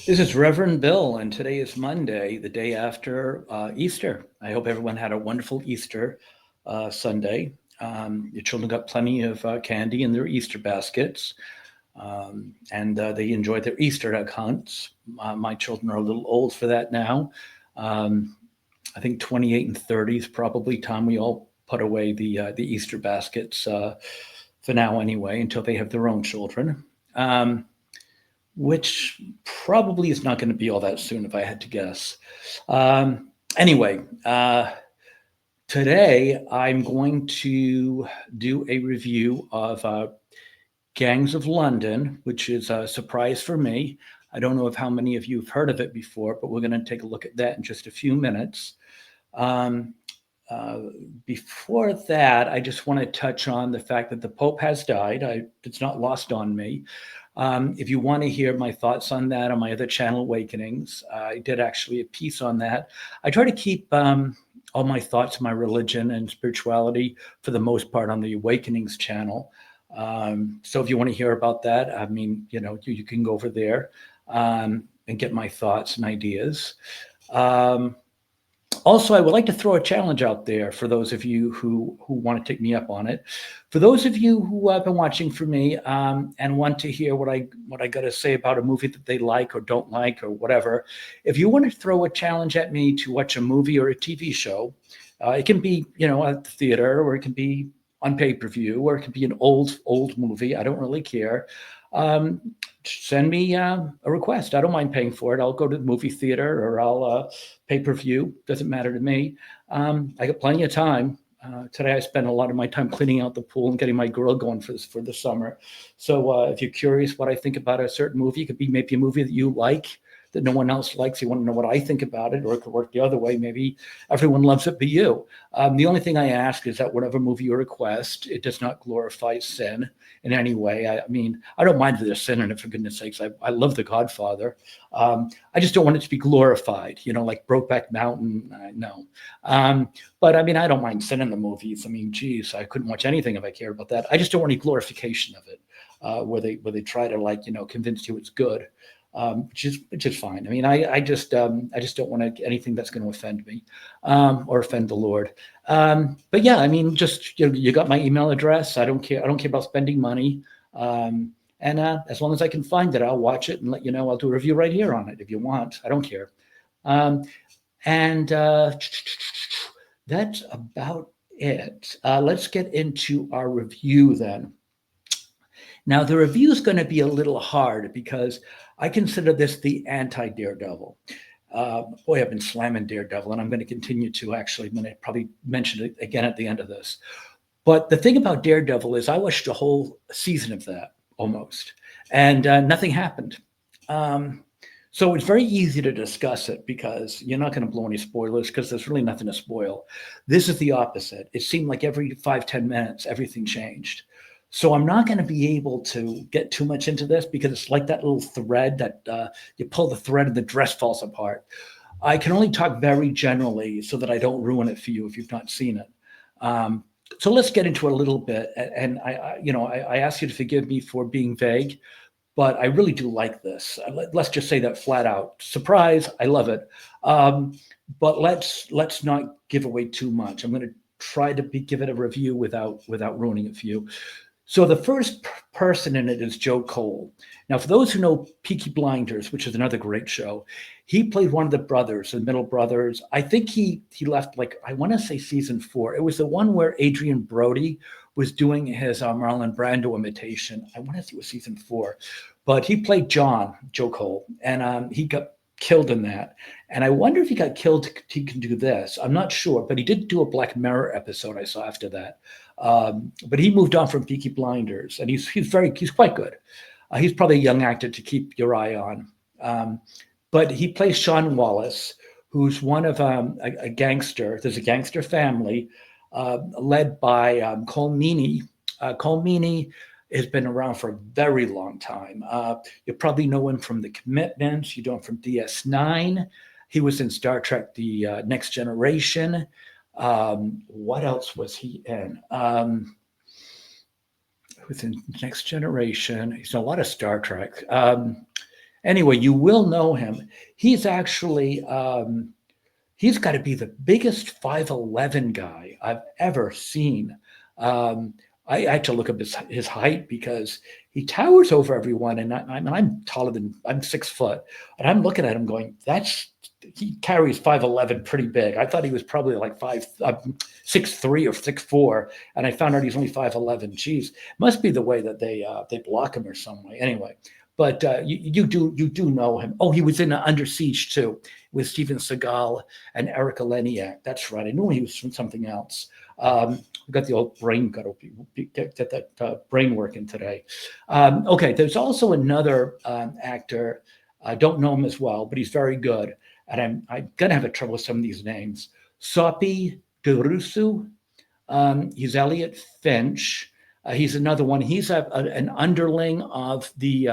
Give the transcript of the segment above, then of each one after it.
This is Reverend Bill, and today is Monday, the day after Easter. I hope everyone had a wonderful Easter Sunday. Your children got plenty of candy in their Easter baskets, and they enjoyed their Easter egg hunts. My children are a little old for that now. Um, I think 28 and 30 is probably time we all put away the Easter baskets for now, anyway, until they have their own children. Which probably is not going to be all that soon if I had to guess. Anyway, today I'm going to do a review of Gangs of London, which is a surprise for me. I don't know if how many of you have heard of it before, but we're going to take a look at that in just a few minutes. Um, uh, Before that, I just want to touch on the fact that the Pope has died. It's not lost on me. If you want to hear my thoughts on that on my other channel, Awakenings, I did actually a piece on that. I try to keep all my thoughts, my religion and spirituality, for the most part, on the Awakenings channel. So if you want to hear about that, I mean, you can go over there and get my thoughts and ideas. Um, Also, I would like to throw a challenge out there for those of you who want to take me up on it. For those of you who have been watching for me and want to hear what I got to say about a movie that they like or don't like or whatever, if you want to throw a challenge at me to watch a movie or a TV show, it can be at the theater, or it can be on pay-per-view, or it can be an old movie. I don't really care. Um, Send me a request. I don't mind paying for it. I'll go to the movie theater, or I'll pay-per-view. Doesn't matter to me. I got plenty of time. Today I spent a lot of my time cleaning out the pool and getting my grill going for the summer. So if you're curious what I think about a certain movie, it could be maybe a movie that you like that no one else likes. You want to know what I think about it, or it could work the other way. Maybe everyone loves it but you. The only thing I ask is that whatever movie you request, it does not glorify sin in any way. I mean, I don't mind if there's sin in it, for goodness sakes. I love The Godfather. I just don't want it to be glorified, like Brokeback Mountain. No. But I mean, I don't mind sin in the movies. I mean, geez, I couldn't watch anything if I cared about that. I just don't want any glorification of it, where they try to convince you it's good. Which is fine. I mean, I just don't want anything that's going to offend me or offend the Lord. But yeah, I mean, just you got my email address. I don't care. I don't care about spending money. And as long as I can find it, I'll watch it and let you know. I'll do a review right here on it if you want. I don't care. Um, and That's about it. Let's get into our review then. Now, the review is going to be a little hard because I consider this the anti Daredevil. Boy, I've been slamming Daredevil, and I'm going to continue to. Actually, I'm going to probably mention it again at the end of this. But the thing about Daredevil is, I watched a whole season of that almost, and nothing happened. Um, so it's very easy to discuss it because you're not going to blow any spoilers because there's really nothing to spoil. This is the opposite. It seemed like every 5-10 minutes, everything changed. So I'm not going to be able to get too much into this because it's like that little thread that you pull the thread and the dress falls apart. I can only talk very generally so that I don't ruin it for you if you've not seen it. Um, so let's get into it a little bit. And I ask you to forgive me for being vague, but I really do like this. Let's just say that flat out. Surprise! I love it. Um, but let's not give away too much. I'm going to try to give it a review without ruining it for you. So the first person in it is Joe Cole. Now, for those who know Peaky Blinders, which is another great show, he played one of the brothers, the middle brothers. I think he left, like, I want to say season 4. It was the one where Adrian Brody was doing his Marlon Brando imitation. I want to say it was season 4, but he played Joe Cole, and he got killed in that. And I wonder if he got killed, he can do this. I'm not sure, but he did do a Black Mirror episode I saw after that. But he moved on from Peaky Blinders, and he's quite good. He's probably a young actor to keep your eye on. Um, but he plays Sean Wallace, who's one of a gangster. There's a gangster family led by Cole Meany. Cole Meany has been around for a very long time. You probably know him from The Commitments. You know him from DS9. He was in Star Trek: The Next Generation. What else was he in? Who's in Next Generation? He's in a lot of Star Trek. Anyway, you will know him. He's actually he's got to be the biggest 5'11" guy I've ever seen. Um, I had to look up his height because he towers over everyone, and I'm taller than I'm 6 foot, and I'm looking at him going, "That's he carries 5'11" pretty big." I thought he was probably like 6'3" or 6'4", and I found out he's only 5'11". Geez, must be the way that they block him or some way. Anyway, but you do know him. Oh, he was in Under Siege too with Steven Seagal and Erica Leniak. That's right. I knew he was from something else. We got the old brain, got to get that brain working today. Okay, there's also another actor. I don't know him as well, but he's very good. And I'm gonna have a trouble with some of these names. Sophie Durusu. He's Elliot Finch. He's another one. He's an underling of the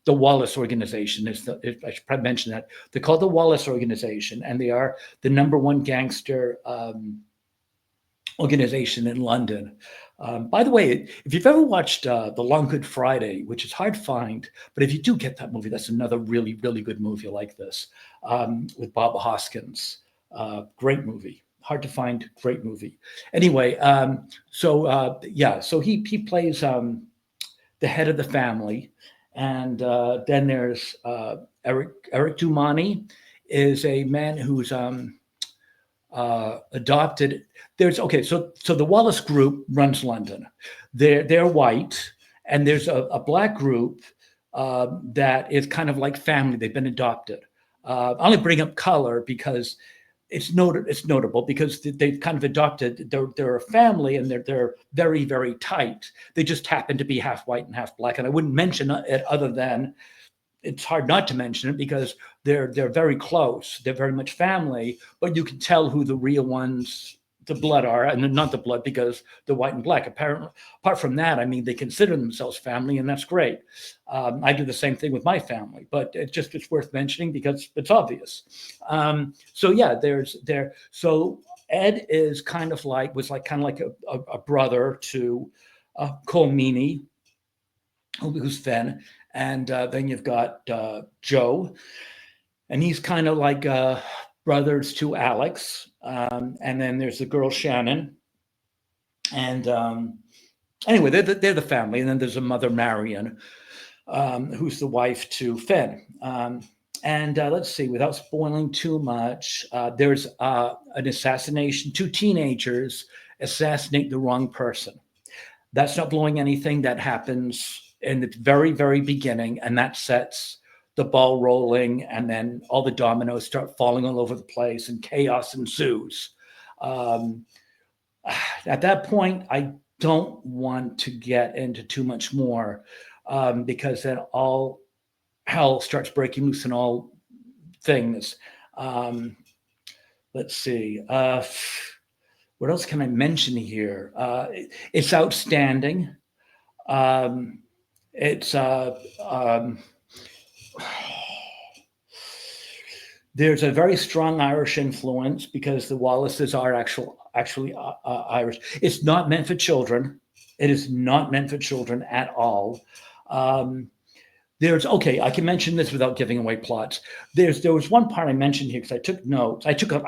Wallace Organization. I should probably mention that. They're called the Wallace Organization, and they are the #1 gangster organization in London. By the way, if you've ever watched The Long Good Friday, which is hard to find, but if you do get that movie, that's another really, really good movie like this with Bob Hoskins. Great movie. Hard to find, great movie. Anyway, so he plays the head of the family, and then there's Eric Dumani is a man who's adopted. So the Wallace Group runs London. They're white, and there's a black group that is kind of like family. They've been adopted. I only bring up color because it's notable because they've kind of adopted. They're a family, and they're very, very tight. They just happen to be half white and half black. And I wouldn't mention it other than it's hard not to mention it because they're very close. They're very much family, but you can tell who the real ones, the blood are, and not the blood because they're white and black. Apparently, apart from that, I mean, they consider themselves family, and that's great. I do the same thing with my family, but it's worth mentioning because it's obvious. So Ed is kind of like a brother to Cole Meany, who's Fenn. And then you've got Joe, and he's kind of like brothers to Alex. And then there's the girl Shannon. And anyway, they're the family. And then there's a mother, Marion, who's the wife to Fenn. And let's see, without spoiling too much, there's an assassination. 2 teenagers assassinate the wrong person. That's not blowing anything. That happens in the very, very beginning, and that sets the ball rolling, and then all the dominoes start falling all over the place, and chaos ensues. At that point, I don't want to get into too much more because then all hell starts breaking loose in all things. Let's see. What else can I mention here? It's outstanding. There's a very strong Irish influence because the Wallaces are actually Irish. It's not meant for children. It is not meant for children at all. I can mention this without giving away plots. There was one part I mentioned here because I took notes. I took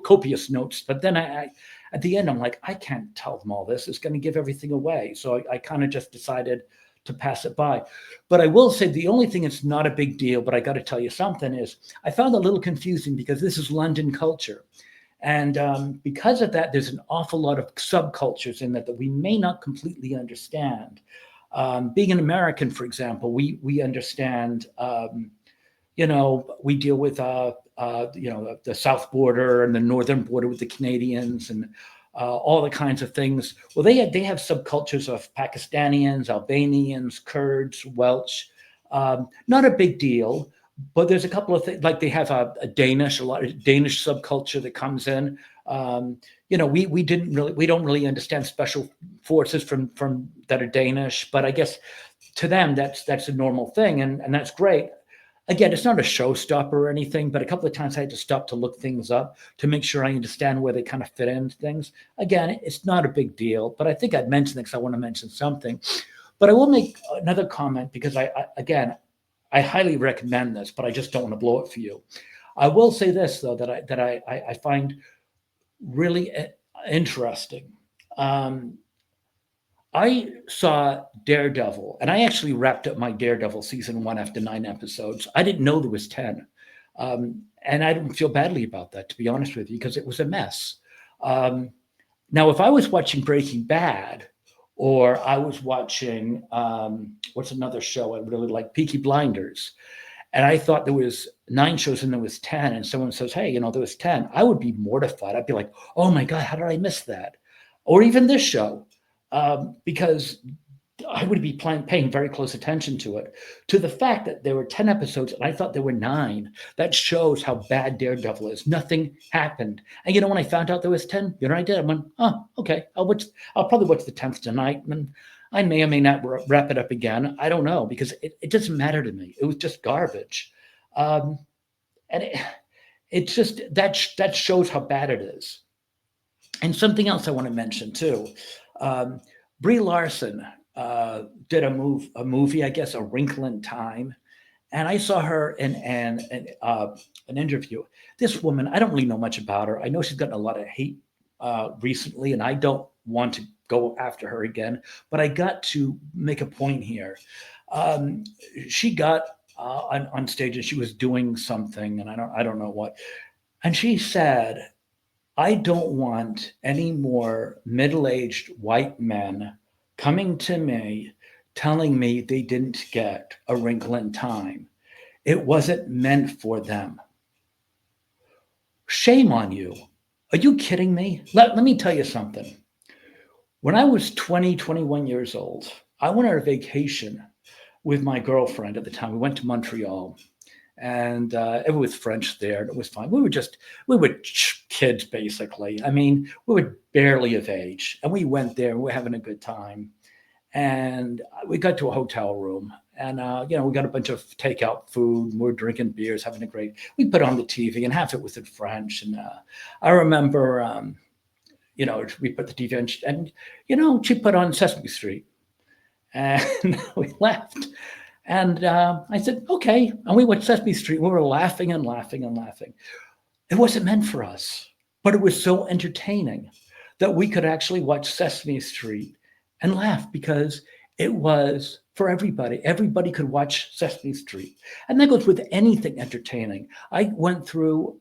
copious notes, but then I at the end I'm like, I can't tell them all this. It's going to give everything away. So I kind of just decided to pass it by. But I will say the only thing that's not a big deal, but I got to tell you something, is I found it a little confusing because this is London culture. And because of that, there's an awful lot of subcultures in that we may not completely understand. Being an American, for example, we understand, we deal with, the south border and the northern border with the Canadians and all the kinds of things. Well, they have subcultures of Pakistanians, Albanians, Kurds, Welsh. Not a big deal, but there's a couple of things, like they have a lot of Danish subculture that comes in. We don't really understand special forces from that are Danish, but I guess to them that's a normal thing, and that's great. Again, it's not a showstopper or anything, but a couple of times I had to stop to look things up to make sure I understand where they kind of fit into things. Again, it's not a big deal, but I think I'd mention it because I want to mention something. But I will make another comment because I I highly recommend this, but I just don't want to blow it for you. I will say this though, that I find really interesting. Um, I saw Daredevil, and I actually wrapped up my Daredevil season one after 9 episodes. I didn't know there was 10. And I don't feel badly about that, to be honest with you, because it was a mess. Um, Now, if I was watching Breaking Bad, or I was watching what's another show I really like, Peaky Blinders, and I thought there was 9 shows and there was 10, and someone says, "Hey, there was 10," I would be mortified. I'd be like, "Oh my god, how did I miss that?" Or even this show, because I would be paying very close attention to it. To the fact that there were 10 episodes and I thought there were 9, that shows how bad Daredevil is. Nothing happened. And when I found out there was 10, I did. I went, oh, okay. I'll probably watch the 10th tonight. And I may or may not wrap it up again. I don't know, because it doesn't matter to me. It was just garbage. And it just, that shows how bad it is. And something else I want to mention too. Brie Larson did a movie, I guess, A Wrinkle in Time, and I saw her in an interview. This woman, I don't really know much about her. I know she's gotten a lot of hate recently, and I don't want to go after her again. But I got to make a point here. She got on stage and she was doing something, and I don't know what, and she said, "I don't want any more middle-aged white men coming to me telling me they didn't get A Wrinkle in Time. It wasn't meant for them." Shame on you. Are you kidding me? Let me tell you something. When I was 20, 21 years old, I went on a vacation with my girlfriend at the time. We went to Montreal, and it was French there, and it was fine. We were kids, basically. I mean, we were barely of age, and we went there, and we were having a good time. And we got to a hotel room, and we got a bunch of takeout food, and we're drinking beers, having a great. We put on the TV, and half it was in French. And I remember, we put the TV on, and she put on Sesame Street, and we left. And I said, okay. And we went to Sesame Street. We were laughing and laughing and laughing. It wasn't meant for us, but it was so entertaining that we could actually watch Sesame Street and laugh, because it was for everybody. Everybody could watch Sesame Street. And that goes with anything entertaining. I went through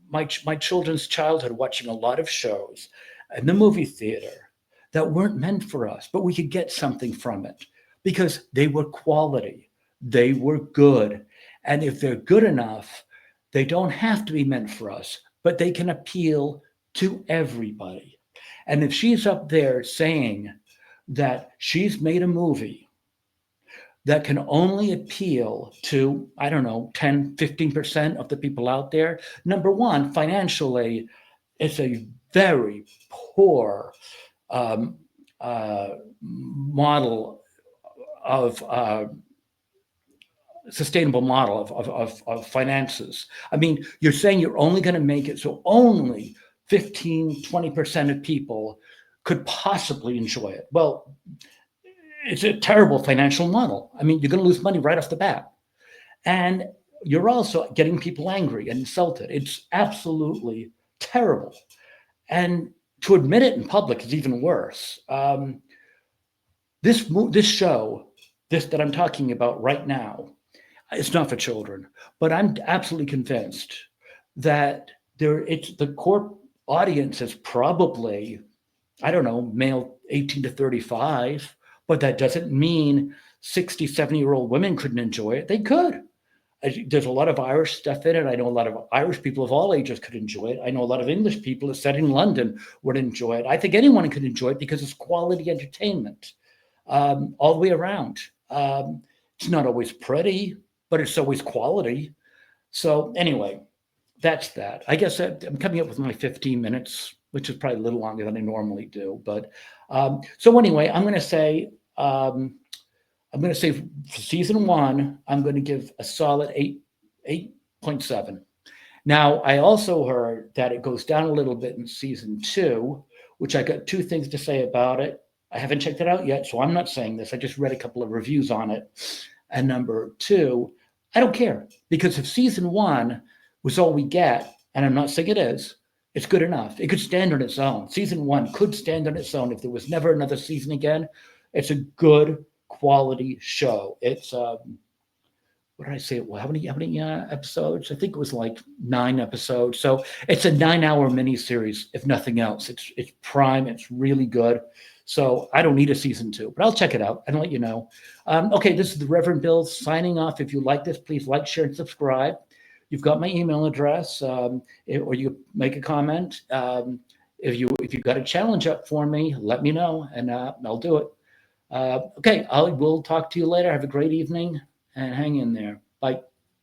my children's childhood watching a lot of shows in the movie theater that weren't meant for us, but we could get something from it, because they were quality, they were good. And if they're good enough, they don't have to be meant for us, but they can appeal to everybody. And if she's up there saying that she's made a movie that can only appeal to, I don't know, 10, 15% of the people out there, number one, financially, it's a very poor model of sustainable model of finances. I mean, you're saying you're only going to make it so only 15, 20% of people could possibly enjoy it. Well, it's a terrible financial model. I mean, you're going to lose money right off the bat. And you're also getting people angry and insulted. It's absolutely terrible. And to admit it in public is even worse. This show, that I'm talking about right now, it's not for children, but I'm absolutely convinced that the core audience is probably, I don't know, male 18 to 35, but that doesn't mean 60, 70-year-old women couldn't enjoy it. They could. There's a lot of Irish stuff in it. I know a lot of Irish people of all ages could enjoy it. I know a lot of English people that said in London would enjoy it. I think anyone could enjoy it because it's quality entertainment all the way around. It's not always pretty, but it's always quality. So anyway, that's that. I guess I'm coming up with my 15 minutes, which is probably a little longer than I normally do. But so anyway, I'm going to say for season one, I'm going to give a solid 8.7. Now, I also heard that it goes down a little bit in season two, which I got two things to say about it. I haven't checked it out yet, so I'm not saying this. I just read a couple of reviews on it. And number two, I don't care, because if season one was all we get, and I'm not saying it is, it's good enough. It could stand on its own. Season one could stand on its own if there was never another season again. It's a good quality show. It's what did I say? Well, how many episodes? I think it was like 9 episodes. So it's a 9-hour miniseries, if nothing else. It's prime. It's really good. So I don't need a season 2, but I'll check it out and let you know. Okay, this is the Reverend Bill signing off. If you like this, please like, share, and subscribe. You've got my email address, or you make a comment. If you've got a challenge up for me, let me know, and I'll do it. Okay, I will talk to you later. Have a great evening, and hang in there. Bye.